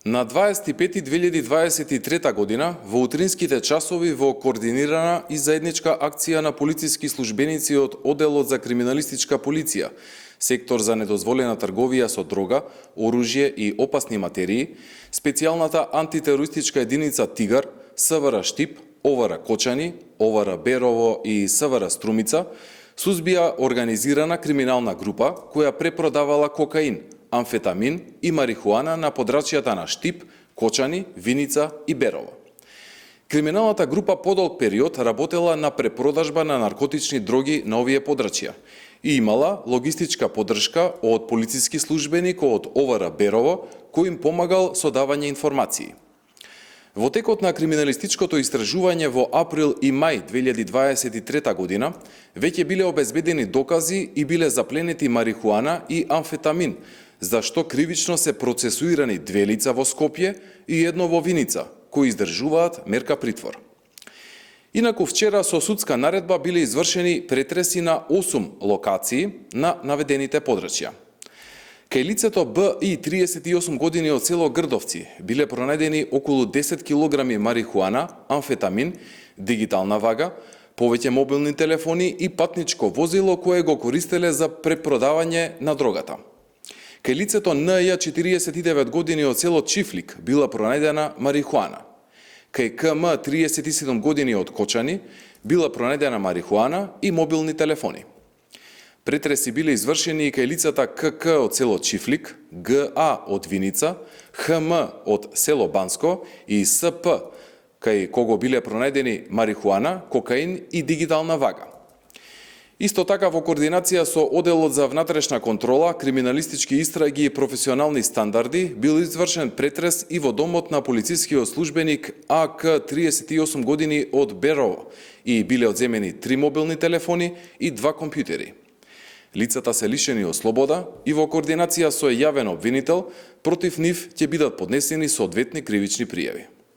На 25.2023 година, во утринските часови во координирана и заедничка акција на полициски службеници од Оделот за криминалистичка полиција, сектор за недозволена трговија со дрога, оружје и опасни материи, специјалната антитерористичка единица Тигар, СВР Штип, ОВР Кочани, ОВР Берово и СВР Струмица, сузбија организирана криминална група која препродавала кокаин, амфетамин и марихуана на подрачјата на Штип, Кочани, Виница и Берово. Криминалната група подолг период работела на препродажба на наркотични дроги на овие подрачја и имала логистичка поддршка од полициски службеник од ОВР Берово, кој им помагал со давање информации. Во текот на криминалистичкото истражување во април и мај 2023 година веќе биле обезбедени докази и биле запленети марихуана и амфетамин, за што кривично се процесуирани 2 лица во Скопје и едно во Виница, кои издржуваат мерка притвор. Инаку вчера со судска наредба биле извршени претреси на 8 локации на наведените подрачја. Кај лицето Б.И. 38 години од село Грдовци биле пронајдени околу 10 килограми марихуана, амфетамин, дигитална вага, повеќе мобилни телефони и патничко возило кое го користеле за препродавање на дрогата. Кај лицето Н.Ј. 49 години од село Чифлик била пронајдена марихуана. Кај К.М. 37 години од Кочани била пронајдена марихуана и мобилни телефони. Претреси биле извршени и кај лицата К.К. од село Чифлик, Г.А. од Виница, Х.М. од село Банско и С.П. кај кого биле пронајдени марихуана, кокаин и дигитална вага. Исто така во координација со Оделот за внатрешна контрола, криминалистички истраги и професионални стандарди бил извршен претрес и во домот на полицискиот службеник А.К. 38 години од Берово и биле одземени 3 мобилни телефони и 2 компјутери. Лицата се лишени од слобода и во координација со јавен обвинител, против нив ќе бидат поднесени соодветни кривични пријави.